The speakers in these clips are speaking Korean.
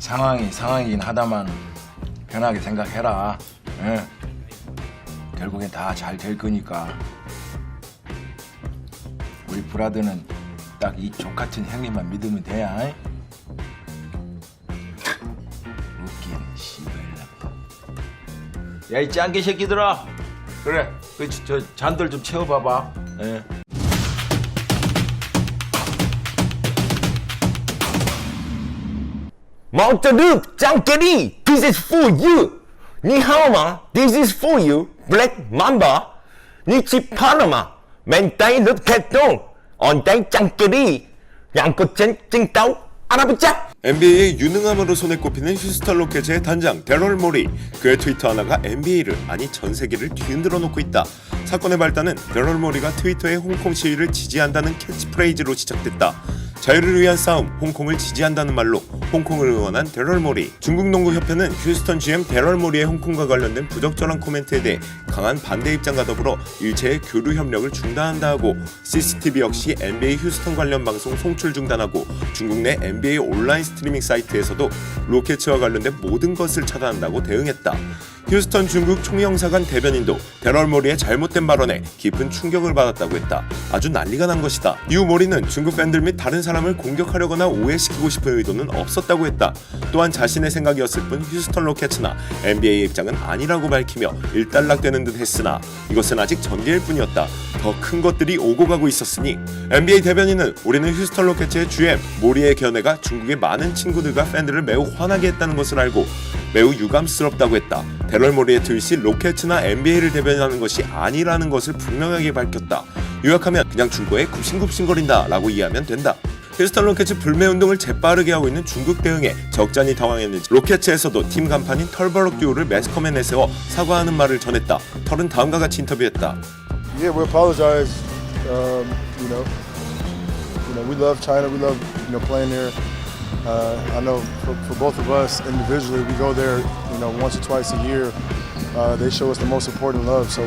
상황이긴 하다만 편하게 생각해라. 예. 결국엔 다 잘 될 거니까. 우리 브라더는 딱 이 족 같은 형님만 믿으면 돼야. 웃기는 씨발라. 야, 이 짱개 새끼들아. 그래, 저 잔들 좀 채워봐봐. 예. 마오쩌둑 짱깨리 This is for you 你好吗 This is for you Black Mamba 你去怕了吗 멘따이 르켓동 언따이 짱깨리 양꼬chen 찡따오 알아보자. NBA의 유능함으로 손에 꼽히는 휴스턴 로켓츠의 단장 데럴 모리. 그의 트위터 하나가 NBA를 아니 전 세계를 뒤흔들어 놓고 있다. 사건의 발단은 데럴 모리가 트위터의 홍콩 시위를 지지한다는 캐치프레이즈로 시작됐다. 자유를 위한 싸움, 홍콩을 지지한다는 말로 홍콩을 응원한 데럴 모리. 중국 농구협회는 휴스턴 GM 데럴 모리의 홍콩과 관련된 부적절한 코멘트에 대해 강한 반대 입장과 더불어 일체의 교류 협력을 중단한다 하고 CCTV 역시 NBA 휴스턴 관련 방송 송출 중단하고 중국 내 NBA 온라인 스트리밍 사이트에서도 로켓츠와 관련된 모든 것을 차단한다고 대응했다. 휴스턴 중국 총영사관 대변인도 데럴 모리의 잘못된 발언에 깊은 충격을 받았다고 했다. 아주 난리가 난 것이다. 이후 모리는 중국 팬들 및 다른 사람을 공격하려거나 오해시키고 싶은 의도는 없었다고 했다. 또한 자신의 생각이었을 뿐 휴스턴 로켓츠나 NBA의 입장은 아니라고 밝히며 일단락되는 듯 했으나 이것은 아직 전개일 뿐이었다. 더 큰 것들이 오고 가고 있었으니 NBA 대변인은 우리는 휴스턴 로켓츠의 GM 모리의 견해가 중국의 많은 친구들과 팬들을 매우 화나게 했다는 것을 알고 매우 유감스럽다고 했다. 데럴 모리의 트윗이 로켓츠나 NBA를 대변하는 것이 아니라는 것을 분명하게 밝혔다. 요약하면 그냥 중국에 굽신굽신거린다 라고 이해하면 된다. 휴스턴 로켓츠 불매운동을 재빠르게 하고 있는 중국 대응에 적잖이 당황했는지 로켓츠에서도 팀 간판인 털버럭 듀오를 매스컴에 내세워 사과하는 말을 전했다. 털은 다음과 같이 인터뷰했다. Yeah, we apologize. We love China. We love playing there. I know for both of us individually, we go there once or twice a year. They show us the most important love, so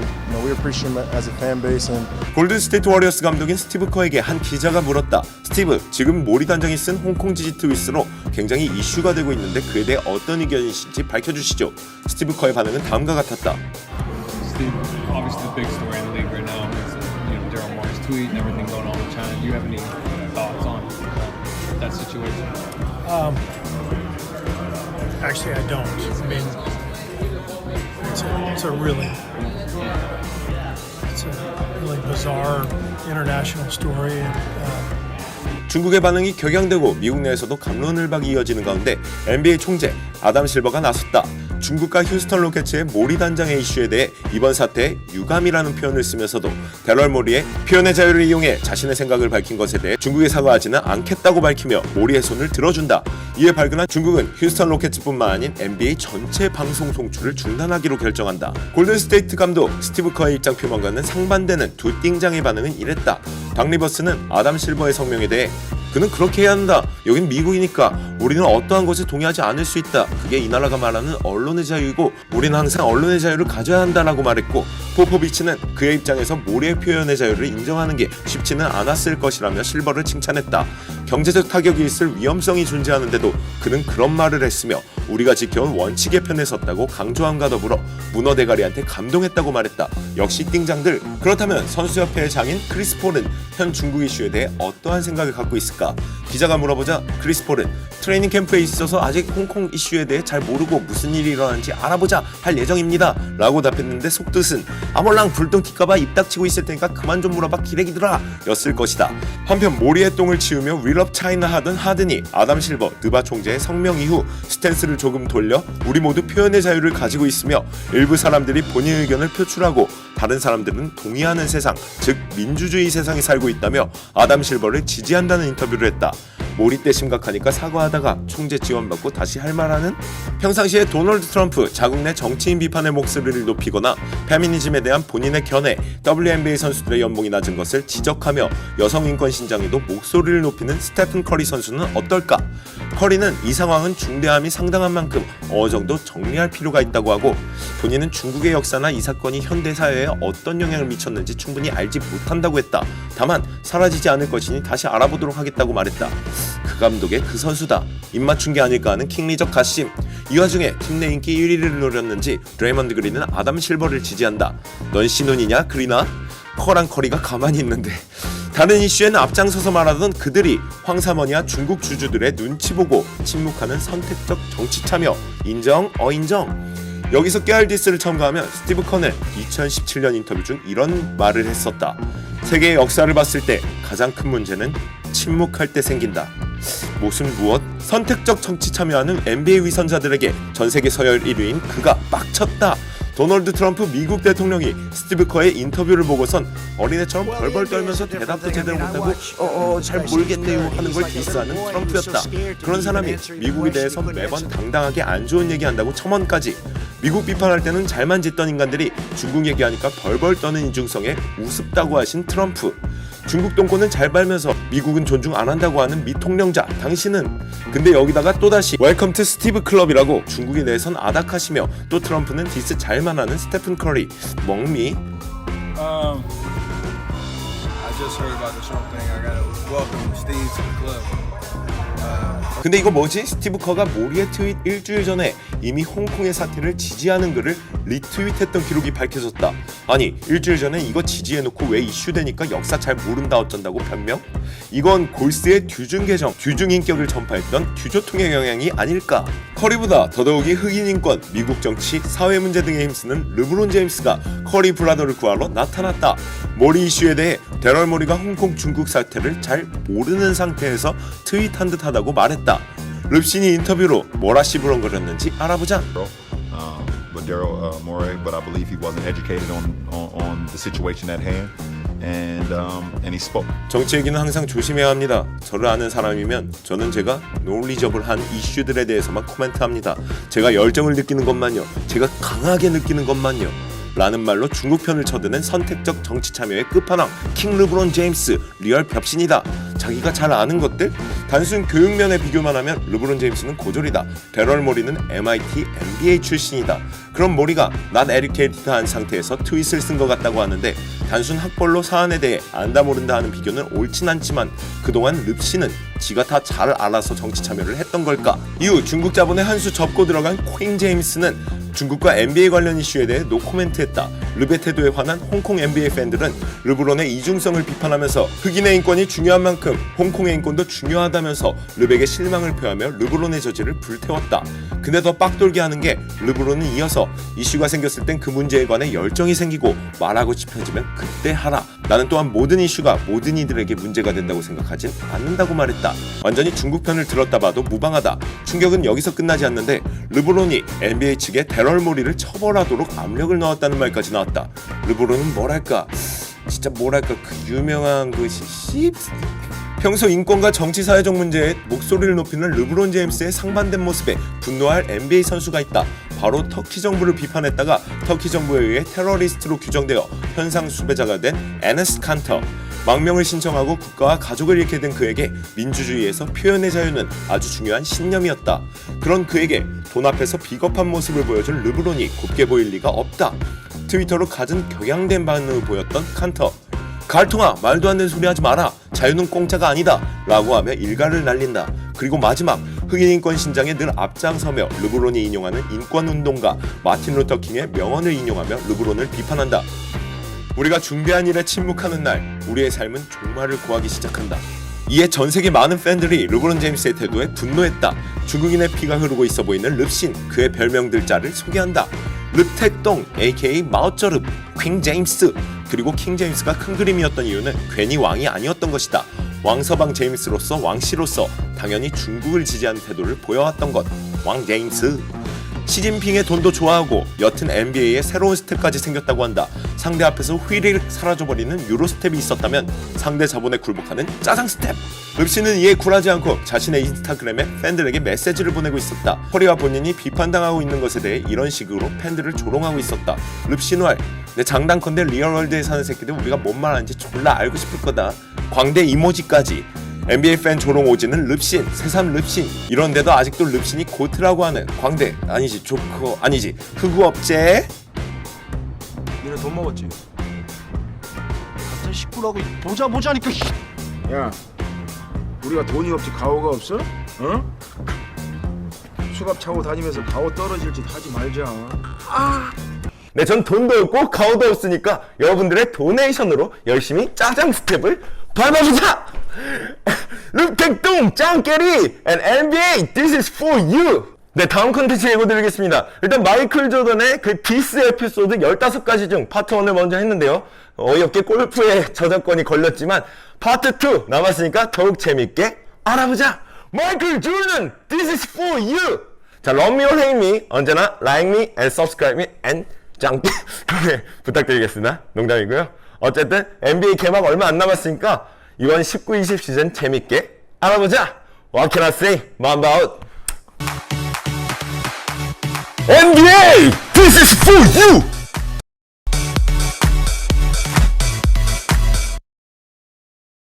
we appreciate them as a fan base. And 골든스테이트 워리어스 감독인 스티브 커에게 한 기자가 물었다. 스티브, 지금 모리 단장이 쓴 홍콩 지지 트윗으로 굉장히 이슈가 되고 있는데 그에 대해 어떤 의견이신지 밝혀주시죠. 스티브 커의 반응은 다음과 같았다. Steve, obviously the big story in the league right now is Daryl Morey's tweet and everything going on with China. Do you have any thoughts on that situation? Actually, I don't. I mean, it's a really bizarre international story. And, 중국의 반응이 격양되고 미국 내에서도 갑론을박이 이어지는 가운데 NBA 총재 아담 실버가 나섰다. 중국과 휴스턴 로켓츠의 모리 단장의 이슈에 대해 이번 사태에 유감이라는 표현을 쓰면서도 데럴 모리의 표현의 자유를 이용해 자신의 생각을 밝힌 것에 대해 중국에 사과하지는 않겠다고 밝히며 모리의 손을 들어준다. 이에 발끈한 중국은 휴스턴 로켓츠뿐만 아닌 NBA 전체 방송 송출을 중단하기로 결정한다. 골든스테이트 감독 스티브 커의 입장 표명과는 상반되는 두 띵장의 반응은 이랬다. 박 리버스는 아담 실버의 성명에 대해 그는 그렇게 해야 한다. 여긴 미국이니까 우리는 어떠한 것에 동의하지 않을 수 있다. 그게 이 나라가 말하는 언론의 자유이고 우리는 항상 언론의 자유를 가져야 한다라고 말했고 포포비치는 그의 입장에서 모리의 표현의 자유를 인정하는 게 쉽지는 않았을 것이라며 실버를 칭찬했다. 경제적 타격이 있을 위험성이 존재하는데도 그는 그런 말을 했으며 우리가 지켜온 원칙의 편에 섰다고 강조함과 더불어 문어 대가리한테 감동했다고 말했다. 역시 띵장들. 그렇다면 선수협회의 장인 크리스 폴은 현 중국 이슈에 대해 어떠한 생각을 갖고 있을까? 기자가 물어보자 크리스 폴은 트레이닝 캠프에 있어서 아직 홍콩 이슈에 대해 잘 모르고 무슨 일이 일어나는지 알아보자 할 예정입니다 라고 답했는데 속뜻은 아몰랑 불똥 튈까봐 입 닥치고 있을 테니까 그만 좀 물어봐 기레기들아 였을 것이다. 한편 모리의 똥을 치우며 윌럽 차이나 하던 하든이 아담 실버 느바 총재의 성명 이후 스탠스를 조금 돌려 우리 모두 표현의 자유를 가지고 있으며 일부 사람들이 본인 의견을 표출하고 다른 사람들은 동의하는 세상, 즉 민주주의 세상에 살고 있다며 아담 실버를 지지한다는 인터뷰를 했다. 모리 때 심각하니까 사과하다가 총재 지원받고 다시 할 말하는? 평상시에 도널드 트럼프 자국 내 정치인 비판의 목소리를 높이거나 페미니즘에 대한 본인의 견해, WNBA 선수들의 연봉이 낮은 것을 지적하며 여성 인권 신장에도 목소리를 높이는 스테픈 커리 선수는 어떨까? 커리는 이 상황은 중대함이 상당한 만큼 어느 정도 정리할 필요가 있다고 하고 본인은 중국의 역사나 이 사건이 현대 사회에 어떤 영향을 미쳤는지 충분히 알지 못한다고 했다. 다만 사라지지 않을 것이니 다시 알아보도록 하겠다고 말했다. 감독의 그 선수다. 입 맞춘 게 아닐까 하는 킹리적 가심. 이 와중에 팀 내 인기 1위를 노렸는지 드레이먼드 그린은 아담 실버를 지지한다. 넌 신혼이냐 그리나? 커랑 커리가 가만히 있는데. 다른 이슈에는 앞장서서 말하던 그들이 황사머니와 중국 주주들의 눈치 보고 침묵하는 선택적 정치 참여. 인정? 어인정? 여기서 깨알 디스를 첨가하면 스티브 커는 2017년 인터뷰 중 이런 말을 했었다. 세계의 역사를 봤을 때 가장 큰 문제는 침묵할 때 생긴다. 무엇? 선택적 정치 참여하는 NBA 위선자들에게 전세계 서열 1위인 그가 빡쳤다. 도널드 트럼프 미국 대통령이 스티브 커의 인터뷰를 보고선 어린애처럼 벌벌 떨면서 대답도 제대로 못하고 잘 모르겠네요 하는 걸 디스하는 트럼프였다. 그런 사람이 미국에 대해서 매번 당당하게 안 좋은 얘기한다고 첨언까지. 미국 비판할 때는 잘만 짓던 인간들이 중국 얘기하니까 벌벌 떠는 이중성에 우습다고 하신 트럼프. 중국 동권은 잘 발면서 미국은 존중 안 한다고 하는 미통령자 당신은. 근데 여기다가 또다시 웰컴 투 스티브 클럽이라고 중국에 대해선 아닥하시며 또 트럼프는 디스 잘만 하는 스테픈 커리. 멍미. I just heard about the Trump thing. I gotta welcome Steve to the club. 근데 이거 뭐지? 스티브 커가 모리의 트윗 일주일 전에 이미 홍콩의 사태를 지지하는 글을 리트윗했던 기록이 밝혀졌다. 아니 일주일 전에 이거 지지해놓고 왜 이슈되니까 역사 잘 모른다 어쩐다고 변명? 이건 골스의 듀중 계정, 듀중 인격을 전파했던 듀조통의 영향이 아닐까? 커리보다 더더욱이 흑인 인권, 미국 정치, 사회 문제 등에 힘쓰는 르브론 제임스가 커리 브라더를 구하러 나타났다. 모리 이슈에 대해 데럴 모리가 홍콩 중국 사태를 잘 모르는 상태에서 트윗한 듯하다고 말했다. 릅신이 인터뷰로 뭐라 씹으렁거렸는지 알아보자. But Daryl Morey, but I believe he wasn't educated on the situation at hand, and he spoke. 정치 얘기는 항상 조심해야 합니다. 저를 아는 사람이면 저는 제가 논리적을한 이슈들에 대해서만 코멘트합니다. 제가 열정을 느끼는 것만요, 제가 강하게 느끼는 것만요 라는 말로 중국 편을 쳐드는 선택적 정치 참여의 끝판왕 킹 르브론 제임스. 리얼 벽신이다. 자기가 잘 아는 것들? 단순 교육면에 비교만 하면 르브론 제임스는 고졸이다. 데럴 모리는 MIT MBA 출신이다. 그럼 모리가 not educated한 상태에서 트윗을 쓴 것 같다고 하는데 단순 학벌로 사안에 대해 안다 모른다 하는 비교는 옳진 않지만 그동안 릅씨는 지가 다 잘 알아서 정치 참여를 했던 걸까? 이후 중국 자본에 한 수 접고 들어간 퀸 제임스는 중국과 NBA 관련 이슈에 대해 노코멘트했다. 르베 태도에 화난 홍콩 NBA 팬들은 르브론의 이중성을 비판하면서 흑인의 인권이 중요한 만큼 홍콩의 인권도 중요하다면서 르백의 실망을 표하며 르브론의 저지를 불태웠다. 근데 더 빡돌게 하는 게 르브론은 이어서 이슈가 생겼을 땐 그 문제에 관해 열정이 생기고 말하고 싶어지면 그때 하라. 나는 또한 모든 이슈가 모든 이들에게 문제가 된다고 생각하진 않는다고 말했다. 완전히 중국 편을 들었다 봐도 무방하다. 충격은 여기서 끝나지 않는데 르브론이 NBA 측에 데럴 모리를 처벌하도록 압력을 넣었다는 말까지 나왔다. 르브론은 뭐랄까 그 유명한 그 평소 인권과 정치 사회적 문제에 목소리를 높이는 르브론 제임스의 상반된 모습에 분노할 NBA 선수가 있다. 바로 터키 정부를 비판했다가 터키 정부에 의해 테러리스트로 규정되어 현상 수배자가 된 에너스 칸터. 망명을 신청하고 국가와 가족을 잃게 된 그에게 민주주의에서 표현의 자유는 아주 중요한 신념이었다. 그런 그에게 돈 앞에서 비겁한 모습을 보여준 르브론이 곱게 보일 리가 없다. 트위터로 갖은 격양된 반응을 보였던 칸터. 갈통아, 말도 안 되는 소리 하지 마라. 자유는 공짜가 아니다 라고 하며 일가를 날린다. 그리고 마지막, 흑인 인권 신장에 늘 앞장서며 르브론이 인용하는 인권운동가 마틴 루터 킹의 명언을 인용하며 르브론을 비판한다. 우리가 중대한 일에 침묵하는 날, 우리의 삶은 종말을 구하기 시작한다. 이에 전 세계 많은 팬들이 르브론 제임스의 태도에 분노했다. 중국인의 피가 흐르고 있어 보이는 릅신, 그의 별명들자를 소개한다. 릅택동 aka 마오쩌릅, 퀸 제임스. 그리고 킹 제임스가 큰 그림이었던 이유는 괜히 왕이 아니었던 것이다. 왕서방 제임스로서 왕씨로서 당연히 중국을 지지하는 태도를 보여왔던 것. 왕 제임스. 시진핑의 돈도 좋아하고 여튼 NBA에 새로운 스텝까지 생겼다고 한다. 상대 앞에서 휘리릭 사라져버리는 유로 스텝이 있었다면 상대 자본에 굴복하는 짜장 스텝. 릅씨는 이에 굴하지 않고 자신의 인스타그램에 팬들에게 메시지를 보내고 있었다. 커리와 본인이 비판당하고 있는 것에 대해 이런 식으로 팬들을 조롱하고 있었다. 릅씨노알, 내 장단컨대 리얼월드에 사는 새끼들 우리가 뭔 말하는지 졸라 알고 싶을 거다. 광대 이모지까지. NBA 팬 조롱 오지는 릅신, 새삼 릅신. 이런데도 아직도 릅신이 고트라고 하는 광대, 아니지 조커, 아니지 흑우업체. 니네 돈 먹었지? 갑자기 식구라고 보자니까. 야, 우리가 돈이 없지 가오가 없어? 어? 수갑 차고 다니면서 가오 떨어질 짓 하지 말자. 네, 전 돈도 없고 가오도 없으니까 여러분들의 도네이션으로 열심히 짜장 스텝을 밟아보자! 르택동 짱깨리 and NBA this is for you! 네, 다음 컨텐츠 예고 드리겠습니다. 일단 마이클 조던의 그 디스 에피소드 15가지 중 파트 1을 먼저 했는데요. 어이없게 골프에 저작권이 걸렸지만 파트 2 남았으니까 더욱 재밌게 알아보자! 마이클 조던 this is for you! 자, love me or hate me, 언제나 like me and subscribe me and 짱깨 네, 부탁드리겠습니다. 농담이고요. 어쨌든 NBA 개막 얼마 안 남았으니까 이번 19-20 시즌 재밌게 알아보자! What can I say? Mamba out! NBA! This is for you!